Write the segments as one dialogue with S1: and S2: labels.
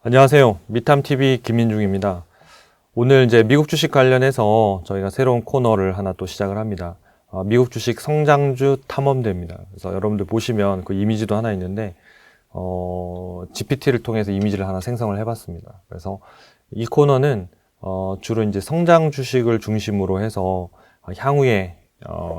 S1: 안녕하세요. 미탐TV 김민중입니다. 오늘 이제 미국 주식 관련해서 저희가 새로운 코너를 하나 또 시작을 합니다. 미국 주식 성장주 탐험대입니다. 그래서 여러분들 보시면 그 이미지도 하나 있는데, GPT를 통해서 이미지를 하나 생성을 해봤습니다. 그래서 이 코너는, 주로 이제 성장 주식을 중심으로 해서 향후에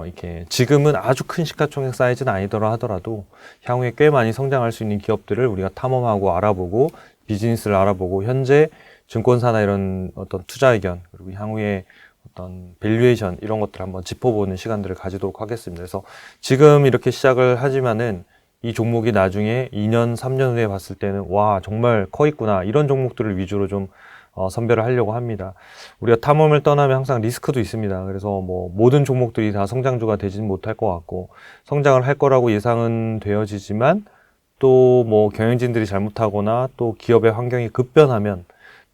S1: 이렇게 지금은 아주 큰 시가총액 사이즈는 아니더라 하더라도 향후에 꽤 많이 성장할 수 있는 기업들을 우리가 탐험하고 알아보고 비즈니스를 알아보고 현재 증권사나 이런 어떤 투자 의견 그리고 향후에 어떤 밸류에이션 이런 것들을 한번 짚어보는 시간들을 가지도록 하겠습니다. 그래서 지금 이렇게 시작을 하지만은 이 종목이 나중에 2년, 3년 후에 봤을 때는 와 정말 커 있구나 이런 종목들을 위주로 좀 선별을 하려고 합니다. 우리가 탐험을 떠나면 항상 리스크도 있습니다. 그래서 뭐 모든 종목들이 다 성장주가 되지는 못할 것 같고 성장을 할 거라고 예상은 되어지지만 또 뭐 경영진들이 잘못하거나 또 기업의 환경이 급변하면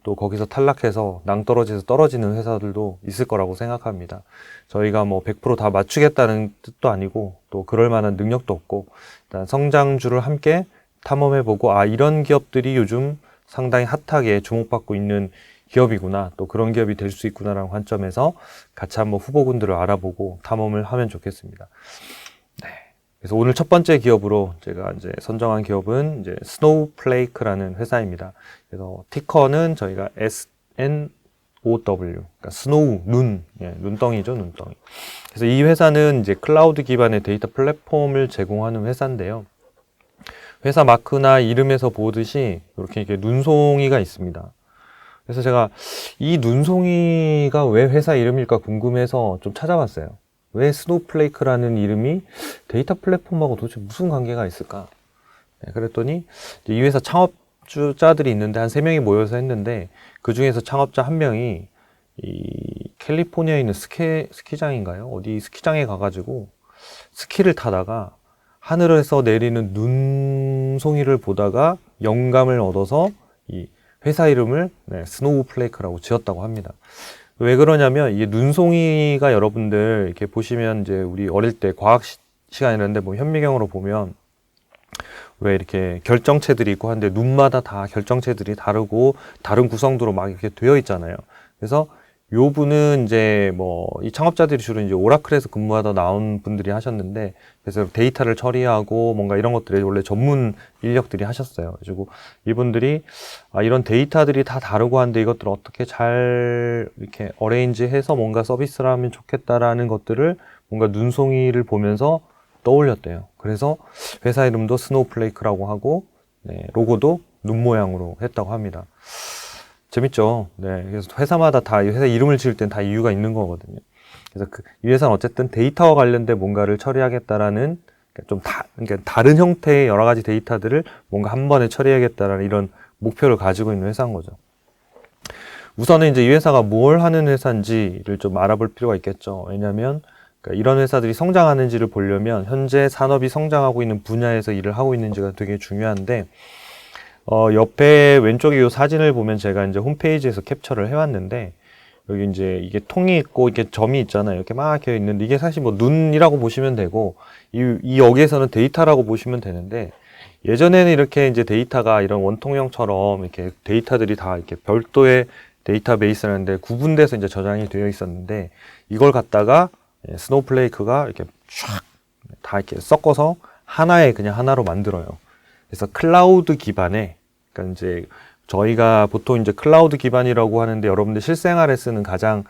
S1: 또 거기서 탈락해서 낭떠러지에서 떨어지는 회사들도 있을 거라고 생각합니다. 저희가 뭐 100% 다 맞추겠다는 뜻도 아니고 또 그럴 만한 능력도 없고 일단 성장주를 함께 탐험해보고 이런 기업들이 요즘 상당히 핫하게 주목받고 있는 기업이구나 또 그런 기업이 될 수 있구나라는 관점에서 같이 한번 후보군들을 알아보고 탐험을 하면 좋겠습니다. 네. 그래서 오늘 첫 번째 기업으로 제가 이제 선정한 기업은 이제 스노우플레이크라는 회사입니다. 그래서 티커는 저희가 SNOW, 그러니까 스노우, 눈덩이죠, 눈덩이. 그래서 이 회사는 이제 클라우드 기반의 데이터 플랫폼을 제공하는 회사인데요. 회사 마크나 이름에서 보듯이 이렇게 눈송이가 있습니다. 그래서 제가 이 눈송이가 왜 회사 이름일까 궁금해서 좀 찾아봤어요. 왜 스노우플레이크라는 이름이 데이터 플랫폼하고 도대체 무슨 관계가 있을까? 네, 그랬더니 이 회사 창업주자들이 있는데 한 3명이 모여서 했는데 그 중에서 창업자 한 명이 이 캘리포니아에 있는 스키장인가요? 어디 스키장에 가가지고 스키를 타다가 하늘에서 내리는 눈송이를 보다가 영감을 얻어서 이 회사 이름을 스노우플레이크라고 지었다고 합니다. 왜 그러냐면 이게 눈송이가 여러분들 이렇게 보시면 이제 우리 어릴 때 과학 시간이라는데 뭐 현미경으로 보면 왜 이렇게 결정체들이 있고 한데 눈마다 다 결정체들이 다르고 다른 구성도로 막 이렇게 되어 있잖아요. 그래서 요 분은 이제 뭐 이 창업자들이 주로 이제 오라클에서 근무하다 나온 분들이 하셨는데 그래서 데이터를 처리하고 뭔가 이런 것들이 원래 전문 인력들이 하셨어요. 그리고 이분들이 이런 데이터들이 다 다르고 한데 이것들을 어떻게 잘 이렇게 어레인지해서 뭔가 서비스를 하면 좋겠다라는 것들을 뭔가 눈송이를 보면서 떠올렸대요. 그래서 회사 이름도 스노우플레이크라고 하고 로고도 눈 모양으로 했다고 합니다. 재밌죠? 네. 그래서 회사마다 다 회사 이름을 지을 땐 다 이유가 있는 거거든요. 그래서 이 회사는 어쨌든 데이터와 관련된 뭔가를 처리하겠다라는 그러니까 다른 형태의 여러 가지 데이터들을 뭔가 한 번에 처리하겠다라는 이런 목표를 가지고 있는 회사인 거죠. 우선은 이제 이 회사가 뭘 하는 회사인지를 좀 알아볼 필요가 있겠죠. 왜냐하면 그러니까 이런 회사들이 성장하는지를 보려면 현재 산업이 성장하고 있는 분야에서 일을 하고 있는지가 되게 중요한데 옆에 왼쪽에 이 사진을 보면 제가 이제 홈페이지에서 캡처를 해왔는데, 여기 이제 이게 통이 있고, 이렇게 점이 있잖아요. 이렇게 막 이렇게 있는데, 이게 사실 뭐 눈이라고 보시면 되고, 이 여기에서는 데이터라고 보시면 되는데, 예전에는 이렇게 이제 데이터가 이런 원통형처럼 이렇게 데이터들이 다 이렇게 별도의 데이터베이스라는데 구분돼서 이제 저장이 되어 있었는데, 이걸 갖다가 스노우플레이크가 이렇게 쫙 다 이렇게 섞어서 그냥 하나로 만들어요. 그래서 클라우드 기반의 그러니까 이제 저희가 보통 이제 클라우드 기반이라고 하는데 여러분들 실생활에 쓰는 가장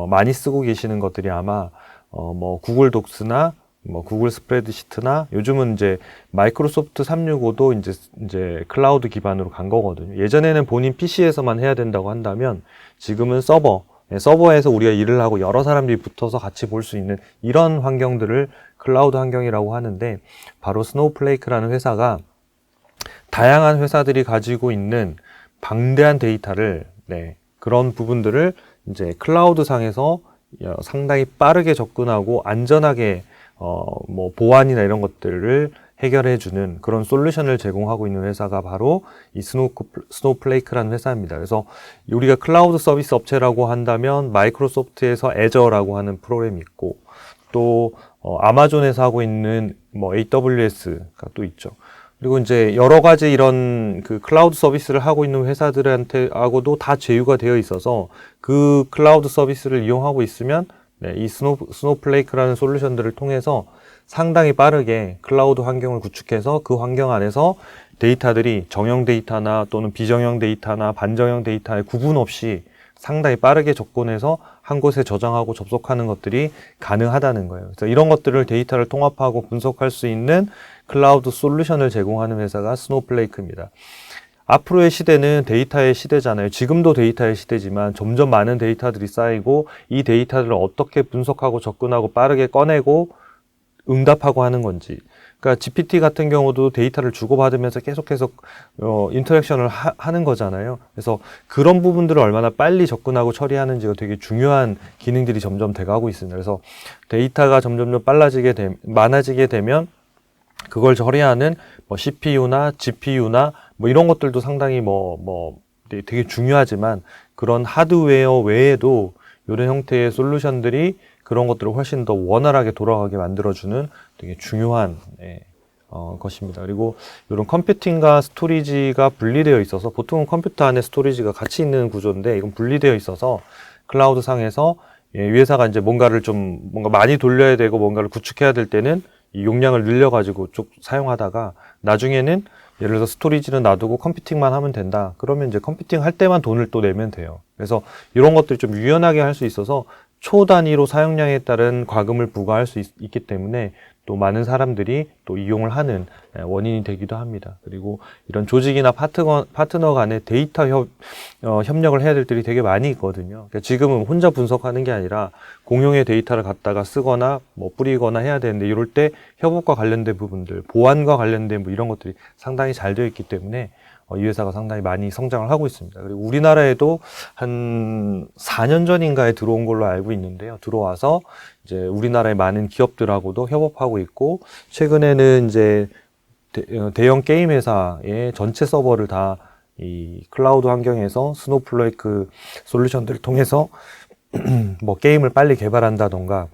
S1: 많이 쓰고 계시는 것들이 아마 뭐 구글 독스나 뭐 구글 스프레드시트나 요즘은 이제 마이크로소프트 365도 이제 클라우드 기반으로 간 거거든요. 예전에는 본인 PC에서만 해야 된다고 한다면 지금은 서버에서 우리가 일을 하고 여러 사람들이 붙어서 같이 볼 수 있는 이런 환경들을 클라우드 환경이라고 하는데 바로 스노우플레이크라는 회사가 다양한 회사들이 가지고 있는 방대한 데이터를 그런 부분들을 이제 클라우드 상에서 상당히 빠르게 접근하고 안전하게 뭐 보안이나 이런 것들을 해결해 주는 그런 솔루션을 제공하고 있는 회사가 바로 이 스노우플레이크라는 회사입니다. 그래서 우리가 클라우드 서비스 업체라고 한다면 마이크로소프트에서 애저라고 하는 프로그램이 있고 또 아마존에서 하고 있는 뭐 AWS가 또 있죠. 그리고 이제 여러 가지 이런 그 클라우드 서비스를 하고 있는 회사들한테하고도 다 제휴가 되어 있어서 그 클라우드 서비스를 이용하고 있으면 네, 이 스노우플레이크라는 솔루션들을 통해서 상당히 빠르게 클라우드 환경을 구축해서 그 환경 안에서 데이터들이 정형 데이터나 또는 비정형 데이터나 반정형 데이터에 구분 없이 상당히 빠르게 접근해서 한 곳에 저장하고 접속하는 것들이 가능하다는 거예요. 그래서 이런 것들을 데이터를 통합하고 분석할 수 있는 클라우드 솔루션을 제공하는 회사가 스노우플레이크입니다. 앞으로의 시대는 데이터의 시대잖아요. 지금도 데이터의 시대지만 점점 많은 데이터들이 쌓이고 이 데이터들을 어떻게 분석하고 접근하고 빠르게 꺼내고 응답하고 하는 건지. 그러니까 GPT 같은 경우도 데이터를 주고받으면서 계속해서 인터랙션을 하는 거잖아요. 그래서 그런 부분들을 얼마나 빨리 접근하고 처리하는지가 되게 중요한 기능들이 점점 돼가고 있습니다. 그래서 데이터가 점점 많아지게 되면 그걸 처리하는 뭐 CPU나 GPU나 뭐 이런 것들도 상당히 되게 중요하지만 그런 하드웨어 외에도 이런 형태의 솔루션들이 그런 것들을 훨씬 더 원활하게 돌아가게 만들어주는 되게 중요한 것입니다. 그리고 이런 컴퓨팅과 스토리지가 분리되어 있어서 보통은 컴퓨터 안에 스토리지가 같이 있는 구조인데 이건 분리되어 있어서 클라우드 상에서 이 회사가 이제 뭔가 많이 돌려야 되고 뭔가를 구축해야 될 때는 이 용량을 늘려가지고 쭉 사용하다가 나중에는 예를 들어서 스토리지는 놔두고 컴퓨팅만 하면 된다. 그러면 이제 컴퓨팅 할 때만 돈을 또 내면 돼요. 그래서 이런 것들이 좀 유연하게 할 수 있어서 초 단위로 사용량에 따른 과금을 부과할 수 있기 때문에 또 많은 사람들이 또 이용을 하는 원인이 되기도 합니다. 그리고 이런 조직이나 파트너 간의 데이터 협력을 해야 될 들이 되게 많이 있거든요. 그러니까 지금은 혼자 분석하는 게 아니라 공용의 데이터를 갖다가 쓰거나 뭐 뿌리거나 해야 되는데 이럴 때 협업과 관련된 부분들, 보안과 관련된 뭐 이런 것들이 상당히 잘 되어 있기 때문에 이 회사가 상당히 많이 성장을 하고 있습니다. 그리고 우리나라에도 한 4년 전인가에 들어온 걸로 알고 있는데요. 들어와서 이제 우리나라의 많은 기업들하고도 협업하고 있고, 최근에는 이제 대형 게임 회사의 전체 서버를 다 이 클라우드 환경에서 스노우플레이크 솔루션들을 통해서 뭐 게임을 빨리 개발한다던가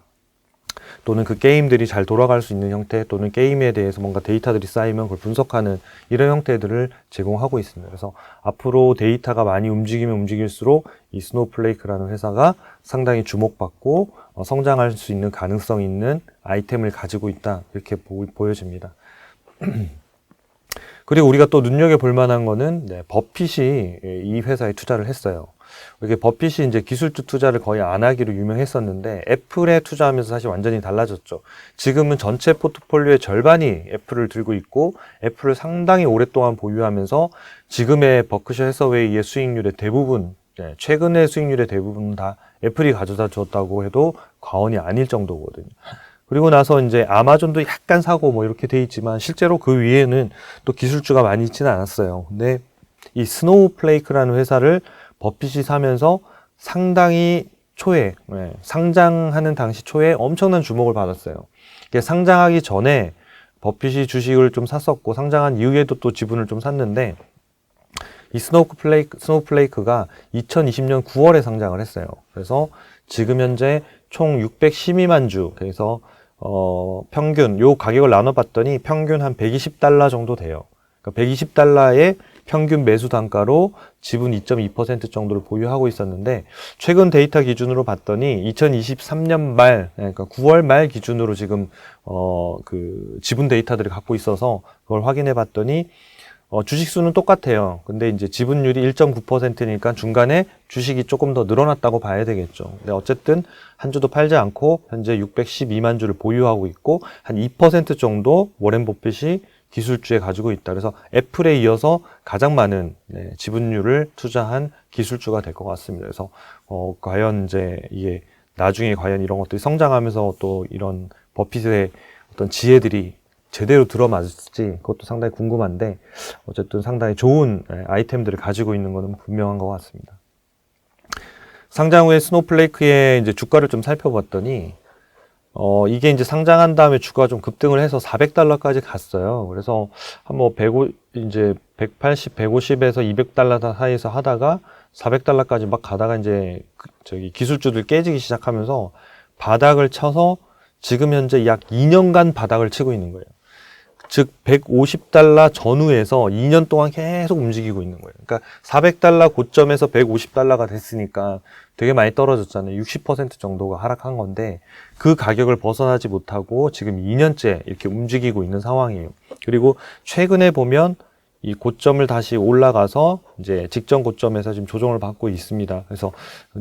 S1: 또는 그 게임들이 잘 돌아갈 수 있는 형태 또는 게임에 대해서 뭔가 데이터들이 쌓이면 그걸 분석하는 이런 형태들을 제공하고 있습니다. 그래서 앞으로 데이터가 많이 움직이면 움직일수록 이 스노우플레이크라는 회사가 상당히 주목받고 성장할 수 있는 가능성 있는 아이템을 가지고 있다 이렇게 보여집니다. 그리고 우리가 또 눈여겨볼 만한 거는 버핏이 이 회사에 투자를 했어요. 이렇게 버핏이 이제 기술주 투자를 거의 안 하기로 유명했었는데 애플에 투자하면서 사실 완전히 달라졌죠. 지금은 전체 포트폴리오의 절반이 애플을 들고 있고 애플을 상당히 오랫동안 보유하면서 지금의 버크셔 해서웨이의 수익률의 대부분, 최근의 수익률의 대부분 다 애플이 가져다 줬다고 해도 과언이 아닐 정도거든요. 그리고 나서 이제 아마존도 약간 사고 뭐 이렇게 돼 있지만 실제로 그 위에는 또 기술주가 많이 있지는 않았어요. 근데 이 스노우플레이크라는 회사를 버핏이 사면서 상당히 초에 상장하는 당시 초에 엄청난 주목을 받았어요. 상장하기 전에 버핏이 주식을 좀 샀었고 상장한 이후에도 또 지분을 좀 샀는데 이 스노우플레이크가 2020년 9월에 상장을 했어요. 그래서 지금 현재 총 612만 주, 그래서 평균 요 가격을 나눠봤더니 평균 한 120달러 정도 돼요. 그러니까 120달러의 평균 매수 단가로 지분 2.2% 정도를 보유하고 있었는데 최근 데이터 기준으로 봤더니 2023년 말, 그러니까 9월 말 기준으로 지금 그 지분 데이터들을 갖고 있어서 그걸 확인해 봤더니 주식 수는 똑같아요. 근데 이제 지분율이 1.9%니까 중간에 주식이 조금 더 늘어났다고 봐야 되겠죠. 근데 어쨌든 한 주도 팔지 않고 현재 612만 주를 보유하고 있고 한 2% 정도 워렌 버핏이 기술주에 가지고 있다. 그래서 애플에 이어서 가장 많은 지분율을 투자한 기술주가 될 것 같습니다. 그래서 과연 이제 이게 나중에 과연 이런 것들이 성장하면서 또 이런 버핏의 어떤 지혜들이 제대로 들어맞을지 그것도 상당히 궁금한데 어쨌든 상당히 좋은 아이템들을 가지고 있는 것은 분명한 것 같습니다. 상장 후에 스노우플레이크의 이제 주가를 좀 살펴봤더니 이게 이제 상장한 다음에 주가가 좀 급등을 해서 400달러까지 갔어요. 그래서 한 뭐 180, 150에서 200달러 사이에서 하다가 400달러까지 막 가다가 이제 기술주들 깨지기 시작하면서 바닥을 쳐서 지금 현재 약 2년간 바닥을 치고 있는 거예요. 즉 150달러 전후에서 2년 동안 계속 움직이고 있는 거예요. 그러니까 400달러 고점에서 150달러가 됐으니까 되게 많이 떨어졌잖아요. 60% 정도가 하락한 건데 그 가격을 벗어나지 못하고 지금 2년째 이렇게 움직이고 있는 상황이에요. 그리고 최근에 보면 이 고점을 다시 올라가서 이제 직전 고점에서 지금 조정을 받고 있습니다. 그래서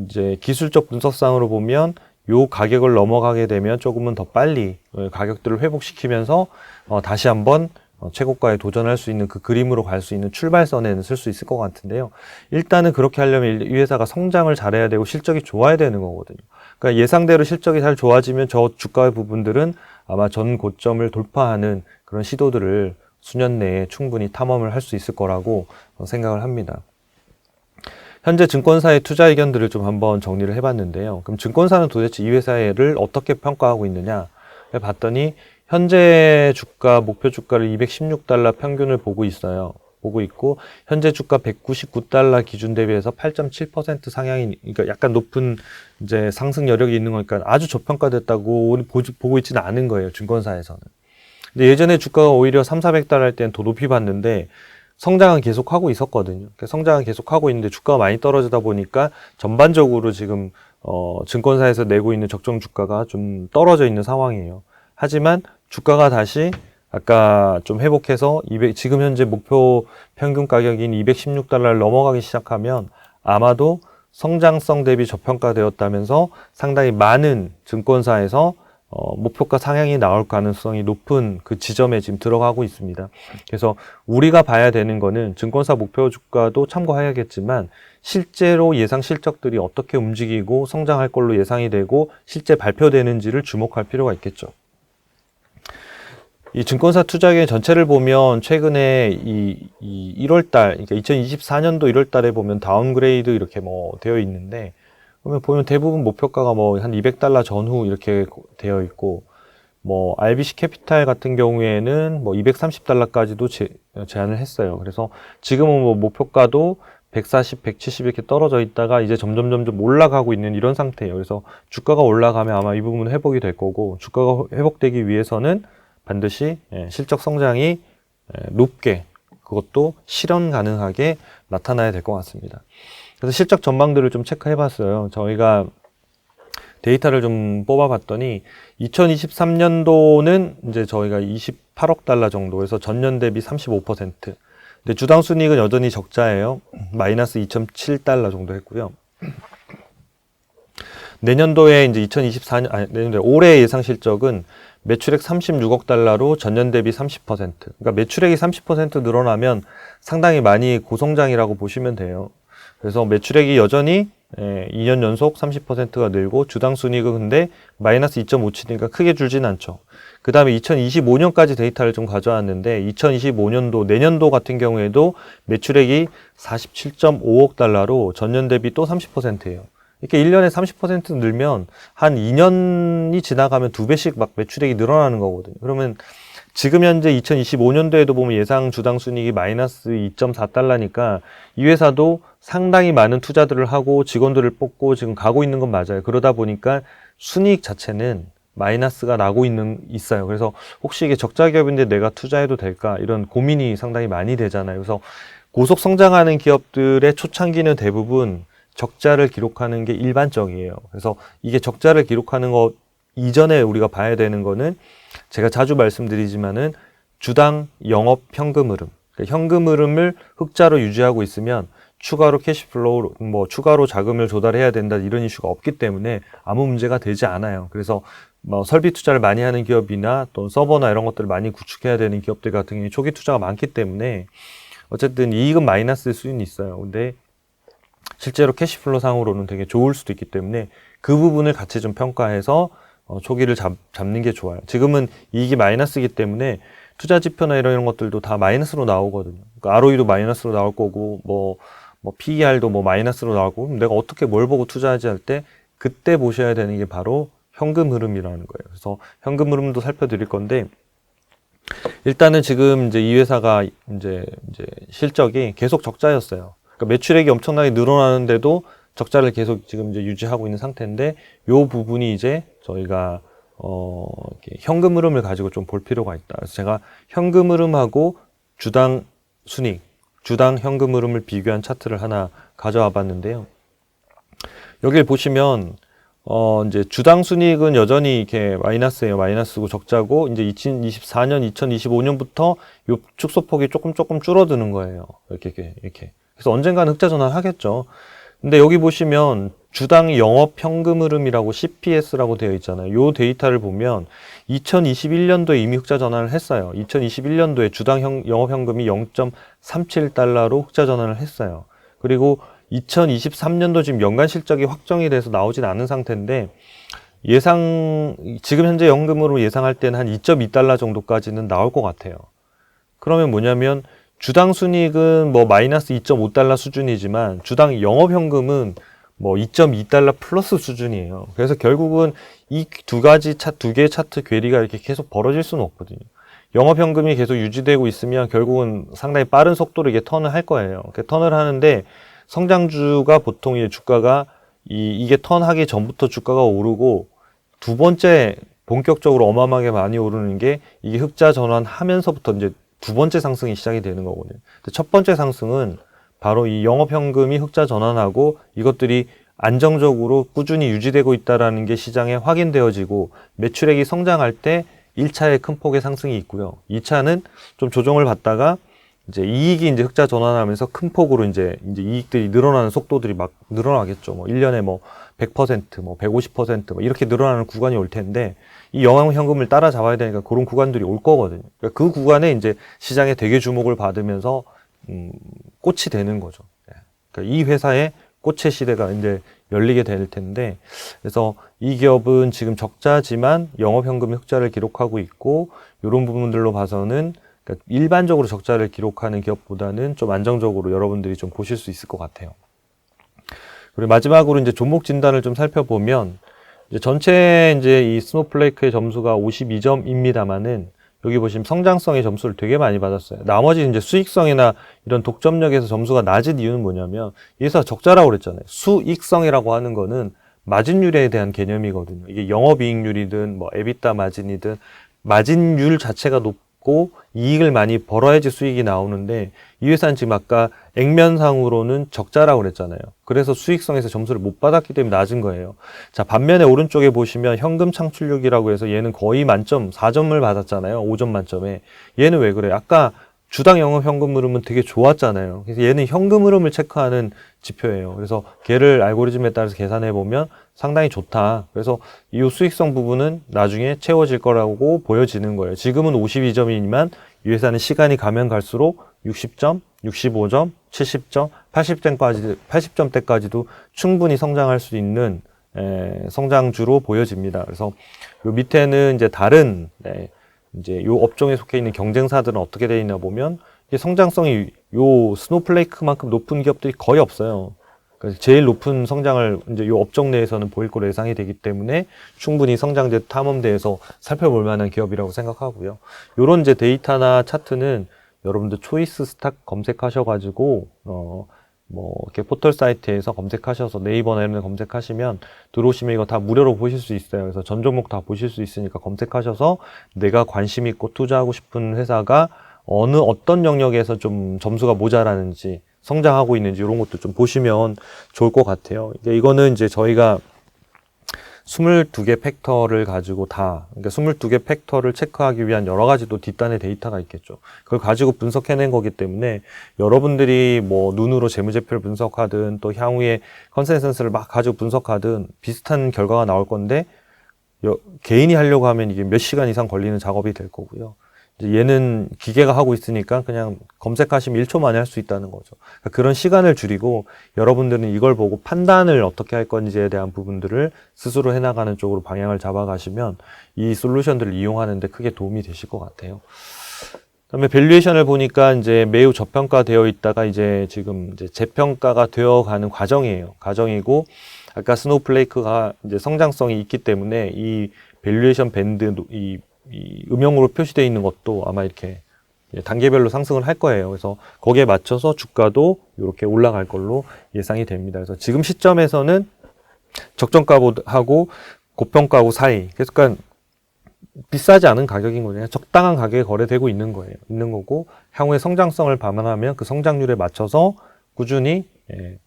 S1: 이제 기술적 분석상으로 보면 요 가격을 넘어가게 되면 조금은 더 빨리 가격들을 회복시키면서 다시 한번 최고가에 도전할 수 있는 그 그림으로 갈 수 있는 출발선에는 쓸 수 있을 것 같은데요. 일단은 그렇게 하려면 이 회사가 성장을 잘해야 되고 실적이 좋아야 되는 거거든요. 그러니까 예상대로 실적이 잘 좋아지면 저 주가의 부분들은 아마 전 고점을 돌파하는 그런 시도들을 수년 내에 충분히 탐험을 할 수 있을 거라고 생각을 합니다. 현재 증권사의 투자 의견들을 좀 한번 정리를 해봤는데요. 그럼 증권사는 도대체 이 회사를 어떻게 평가하고 있느냐 봤더니 현재 주가, 목표 주가를 216달러 평균을 보고 있어요. 보고 있고 현재 주가 199달러 기준 대비해서 8.7% 상향이, 그러니까 약간 높은 이제 상승 여력이 있는 거니까 아주 저평가됐다고 보고 있지는 않은 거예요, 증권사에서는. 근데 예전에 주가가 오히려 300~400달러 할 때는 더 높이 봤는데 성장은 계속하고 있었거든요. 성장은 계속하고 있는데 주가가 많이 떨어지다 보니까 전반적으로 지금 증권사에서 내고 있는 적정 주가가 좀 떨어져 있는 상황이에요. 하지만 주가가 다시 아까 좀 회복해서 지금 현재 목표 평균 가격인 216달러를 넘어가기 시작하면 아마도 성장성 대비 저평가되었다면서 상당히 많은 증권사에서 목표가 상향이 나올 가능성이 높은 그 지점에 지금 들어가고 있습니다. 그래서 우리가 봐야 되는 거는 증권사 목표 주가도 참고해야겠지만 실제로 예상 실적들이 어떻게 움직이고 성장할 걸로 예상이 되고 실제 발표되는지를 주목할 필요가 있겠죠. 이 증권사 투자계획 전체를 보면 최근에 이 1월달, 그러니까 2024년도 1월달에 보면 다운그레이드 이렇게 뭐 되어 있는데 보면 대부분 목표가가 뭐 한 200달러 전후 이렇게 되어 있고, 뭐 RBC 캐피탈 같은 경우에는 뭐 230달러까지도 제한을 했어요. 그래서 지금은 뭐 목표가도 140, 170 이렇게 떨어져 있다가 이제 점점 올라가고 있는 이런 상태예요. 그래서 주가가 올라가면 아마 이 부분은 회복이 될 거고, 주가가 회복되기 위해서는 반드시 실적 성장이 높게, 그것도 실현 가능하게 나타나야 될 것 같습니다. 그래서 실적 전망들을 좀 체크해 봤어요. 저희가 데이터를 좀 뽑아 봤더니 2023년도는 이제 저희가 28억 달러 정도에서 전년 대비 35%. 근데 주당 순이익은 여전히 적자예요. 마이너스 2.7달러 정도 했고요. 내년도에 이제 2024년, 내년도에 올해 예상 실적은 매출액 36억 달러로 전년 대비 30%. 그러니까 매출액이 30% 늘어나면 상당히 많이 고성장이라고 보시면 돼요. 그래서 매출액이 여전히 2년 연속 30%가 늘고 주당 순이익은 근데 마이너스 2.57이니까 크게 줄진 않죠. 그 다음에 2025년까지 데이터를 좀 가져왔는데 2025년도 내년도 같은 경우에도 매출액이 47.5억 달러로 전년 대비 또 30%예요. 이렇게 1년에 30% 늘면 한 2년이 지나가면 2배씩 막 매출액이 늘어나는 거거든요. 그러면 지금 현재 2025년도에도 보면 예상 주당 순이익이 마이너스 2.4달러니까 이 회사도 상당히 많은 투자들을 하고 직원들을 뽑고 지금 가고 있는 건 맞아요. 그러다 보니까 순이익 자체는 마이너스가 나고 있어요. 그래서 혹시 이게 적자 기업인데 내가 투자해도 될까? 이런 고민이 상당히 많이 되잖아요. 그래서 고속 성장하는 기업들의 초창기는 대부분 적자를 기록하는 게 일반적이에요. 그래서 이게 적자를 기록하는 것 이전에 우리가 봐야 되는 거는 제가 자주 말씀드리지만은 주당 영업 현금 흐름, 그러니까 현금 흐름을 흑자로 유지하고 있으면 추가로 캐시플로우, 뭐 추가로 자금을 조달해야 된다 이런 이슈가 없기 때문에 아무 문제가 되지 않아요. 그래서 뭐 설비 투자를 많이 하는 기업이나 또 서버나 이런 것들을 많이 구축해야 되는 기업들 같은 경우에 초기 투자가 많기 때문에 어쨌든 이익은 마이너스일 수는 있어요. 근데 실제로 캐시플로우 상으로는 되게 좋을 수도 있기 때문에 그 부분을 같이 좀 평가해서 초기를 잡는 게 좋아요. 지금은 이익이 마이너스이기 때문에 투자 지표나 이런 것들도 다 마이너스로 나오거든요. 그러니까 ROE도 마이너스로 나올 거고, 뭐 PER도 뭐 마이너스로 나오고, 내가 어떻게 뭘 보고 투자하지 할 때 그때 보셔야 되는 게 바로 현금 흐름이라는 거예요. 그래서 현금 흐름도 살펴드릴 건데, 일단은 지금 이제 이 회사가 이제 실적이 계속 적자였어요. 그러니까 매출액이 엄청나게 늘어나는데도 적자를 계속 지금 이제 유지하고 있는 상태인데, 요 부분이 이제 저희가 이렇게 현금 흐름을 가지고 좀 볼 필요가 있다. 그래서 제가 현금 흐름하고 주당 순익, 주당 현금 흐름을 비교한 차트를 하나 가져와 봤는데요. 여기를 보시면 이제 주당 순익은 여전히 이렇게 마이너스예요. 마이너스고 적자고, 이제 2024년, 2025년부터 요 축소폭이 조금 줄어드는 거예요. 이렇게. 그래서 언젠가는 흑자 전환을 하겠죠. 근데 여기 보시면 주당 영업 현금 흐름이라고 CPS라고 되어 있잖아요. 요 데이터를 보면 2021년도에 이미 흑자 전환을 했어요. 2021년도에 주당 영업 현금이 0.37달러로 흑자 전환을 했어요. 그리고 2023년도 지금 연간 실적이 확정이 돼서 나오진 않은 상태인데, 지금 현재 연금으로 예상할 때는 한 2.2달러 정도까지는 나올 것 같아요. 그러면 뭐냐면, 주당 순이익은 뭐 마이너스 2.5달러 수준이지만, 주당 영업현금은 뭐 2.2달러 플러스 수준이에요. 그래서 결국은 이 두 개의 차트 괴리가 이렇게 계속 벌어질 수는 없거든요. 영업현금이 계속 유지되고 있으면 결국은 상당히 빠른 속도로 이게 턴을 할 거예요. 턴을 하는데, 성장주가 보통 이 주가가 이게 턴하기 전부터 주가가 오르고, 두 번째 본격적으로 어마어마하게 많이 오르는 게 이게 흑자 전환하면서부터 이제 두 번째 상승이 시작이 되는 거거든요. 첫 번째 상승은 바로 이 영업현금이 흑자 전환하고 이것들이 안정적으로 꾸준히 유지되고 있다라는 게 시장에 확인되어지고, 매출액이 성장할 때 1차의 큰 폭의 상승이 있고요. 2차는 좀 조정을 받다가 이제 이익이 이제 흑자 전환하면서 큰 폭으로 이제 이익들이 늘어나는 속도들이 막 늘어나겠죠. 뭐 1년에 뭐 100%, 뭐 150% 뭐 이렇게 늘어나는 구간이 올 텐데, 이 영업현금을 따라잡아야 되니까 그런 구간들이 올 거거든요. 그러니까 그 구간에 이제 시장에 되게 주목을 받으면서 꽃이 되는 거죠. 그러니까 이 회사의 꽃의 시대가 이제 열리게 될 텐데, 그래서 이 기업은 지금 적자지만 영업현금이 흑자를 기록하고 있고, 이런 부분들로 봐서는 그러니까 일반적으로 적자를 기록하는 기업보다는 좀 안정적으로 여러분들이 좀 보실 수 있을 것 같아요. 그리고 마지막으로 이제 종목 진단을 좀 살펴보면, 이제 전체 이제 이 스노플레이크의 점수가 52점입니다만은, 여기 보시면 성장성의 점수를 되게 많이 받았어요. 나머지 이제 수익성이나 이런 독점력에서 점수가 낮은 이유는 뭐냐면, 이 회사 적자라고 그랬잖아요. 수익성이라고 하는 거는 마진율에 대한 개념이거든요. 이게 영업이익률이든 뭐 에비타 마진이든 마진율 자체가 높고 이익을 많이 벌어야지 수익이 나오는데, 이 회사는 지금 아까 액면상으로는 적자라고 그랬잖아요. 그래서 수익성에서 점수를 못 받았기 때문에 낮은 거예요. 자, 반면에 오른쪽에 보시면 현금 창출력이라고 해서 얘는 거의 만점 4점을 받았잖아요. 5점 만점에. 얘는 왜 그래요? 아까 주당 영업 현금 흐름은 되게 좋았잖아요. 그래서 얘는 현금 흐름을 체크하는 지표예요. 그래서 걔를 알고리즘에 따라서 계산해 보면 상당히 좋다. 그래서 이 수익성 부분은 나중에 채워질 거라고 보여지는 거예요. 지금은 52점이지만 이 회사는 시간이 가면 갈수록 60점, 65점, 70점, 80점대까지도 충분히 성장할 수 있는 성장주로 보여집니다. 그래서 요 밑에는 이제 다른 이제 요 업종에 속해 있는 경쟁사들은 어떻게 되어 있나 보면, 이게 성장성이 요 스노플레이크만큼 높은 기업들이 거의 없어요. 그러니까 제일 높은 성장을 이제 요 업종 내에서는 보일 거로 예상이 되기 때문에 충분히 성장제 탐험대에서 살펴볼 만한 기업이라고 생각하고요. 요런 이제 데이터나 차트는 여러분들 초이스 스탁 검색하셔가지고 뭐 이렇게 포털 사이트에서 검색하셔서 네이버나 이런 데 검색하시면 들어오시면 이거 다 무료로 보실 수 있어요. 그래서 전 종목 다 보실 수 있으니까 검색하셔서 내가 관심 있고 투자하고 싶은 회사가 어떤 영역에서 좀 점수가 모자라는지, 성장하고 있는지 이런 것도 좀 보시면 좋을 것 같아요. 이거는 이제 저희가 22개 팩터를 가지고 그러니까 22개 팩터를 체크하기 위한 여러 가지 또 뒷단의 데이터가 있겠죠. 그걸 가지고 분석해낸 거기 때문에 여러분들이 뭐 눈으로 재무제표를 분석하든 또 향후에 컨센서스를 막 가지고 분석하든 비슷한 결과가 나올 건데, 개인이 하려고 하면 이게 몇 시간 이상 걸리는 작업이 될 거고요. 이제 얘는 기계가 하고 있으니까 그냥 검색하시면 1초 만에 할 수 있다는 거죠. 그러니까 그런 시간을 줄이고 여러분들은 이걸 보고 판단을 어떻게 할 건지에 대한 부분들을 스스로 해나가는 쪽으로 방향을 잡아가시면 이 솔루션들을 이용하는데 크게 도움이 되실 것 같아요. 그다음에 밸류에이션을 보니까 이제 매우 저평가되어 있다가 이제 지금 이제 재평가가 되어가는 과정이고, 아까 스노우플레이크가 이제 성장성이 있기 때문에 이 밸류에이션 밴드 이 음영으로 표시되어 있는 것도 아마 이렇게 단계별로 상승을 할 거예요. 그래서 거기에 맞춰서 주가도 이렇게 올라갈 걸로 예상이 됩니다. 그래서 지금 시점에서는 적정가하고 고평가하고 사이, 그러니까 비싸지 않은 가격인 거예요. 적당한 가격에 거래되고 있는 거예요. 있는 거고 향후의 성장성을 감안하면 그 성장률에 맞춰서 꾸준히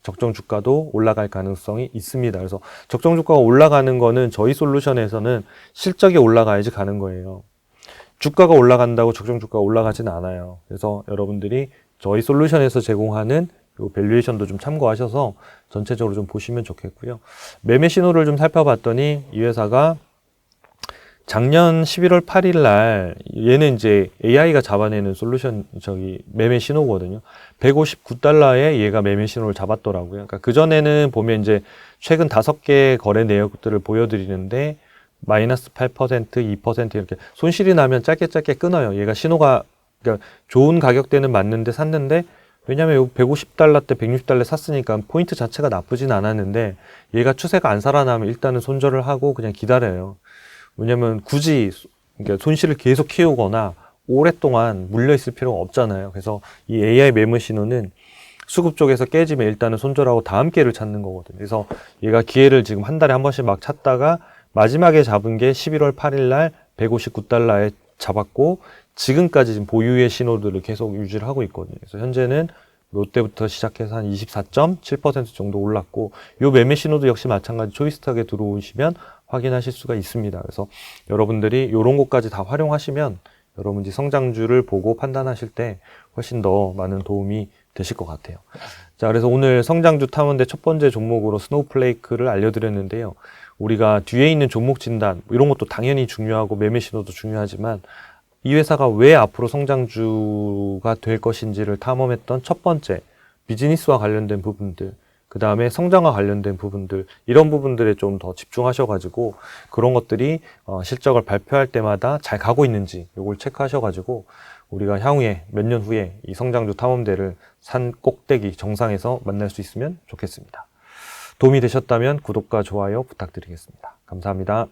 S1: 적정 주가도 올라갈 가능성이 있습니다. 그래서 적정 주가가 올라가는 거는 저희 솔루션에서는 실적이 올라가야지 가는 거예요. 주가가 올라간다고 적정 주가가 올라가지는 않아요. 그래서 여러분들이 저희 솔루션에서 제공하는 요 밸류에이션도 좀 참고하셔서 전체적으로 좀 보시면 좋겠고요. 매매 신호를 좀 살펴봤더니 이 회사가 작년 11월 8일 날 얘는 이제 AI가 잡아내는 솔루션 매매 신호거든요. 159달러에 얘가 매매 신호를 잡았더라고요. 그러니까 그전에는 보면 이제 최근 5개 거래 내역들을 보여드리는데 마이너스 8%, 2% 이렇게 손실이 나면 짧게 끊어요. 얘가 신호가 그러니까 좋은 가격대는 맞는데 샀는데 왜냐면 150달러 때 160달러 샀으니까 포인트 자체가 나쁘진 않았는데 얘가 추세가 안 살아나면 일단은 손절을 하고 그냥 기다려요. 왜냐면 굳이 그러니까 손실을 계속 키우거나 오랫동안 물려 있을 필요가 없잖아요. 그래서 이 AI 매물 신호는 수급 쪽에서 깨지면 일단은 손절하고 다음 기회를 찾는 거거든요. 그래서 얘가 기회를 지금 한 달에 한 번씩 막 찾다가 마지막에 잡은 게 11월 8일 날 159달러에 잡았고 지금까지 지금 보유의 신호들을 계속 유지를 하고 있거든요. 그래서 현재는 롯데부터 시작해서 한 24.7% 정도 올랐고 요 매매 신호도 역시 마찬가지 초이스탁에 들어오시면 확인하실 수가 있습니다. 그래서 여러분들이 이런 것까지 다 활용하시면 여러분들이 성장주를 보고 판단하실 때 훨씬 더 많은 도움이 되실 것 같아요. 자, 그래서 오늘 성장주 탐험대 첫 번째 종목으로 스노우플레이크를 알려드렸는데요. 우리가 뒤에 있는 종목 진단 이런 것도 당연히 중요하고 매매 신호도 중요하지만 이 회사가 왜 앞으로 성장주가 될 것인지를 탐험했던 첫 번째 비즈니스와 관련된 부분들, 그 다음에 성장과 관련된 부분들, 이런 부분들에 좀 더 집중하셔가지고 그런 것들이 실적을 발표할 때마다 잘 가고 있는지 이걸 체크하셔가지고 우리가 향후에 몇 년 후에 이 성장주 탐험대를 산 꼭대기 정상에서 만날 수 있으면 좋겠습니다. 도움이 되셨다면 구독과 좋아요 부탁드리겠습니다. 감사합니다.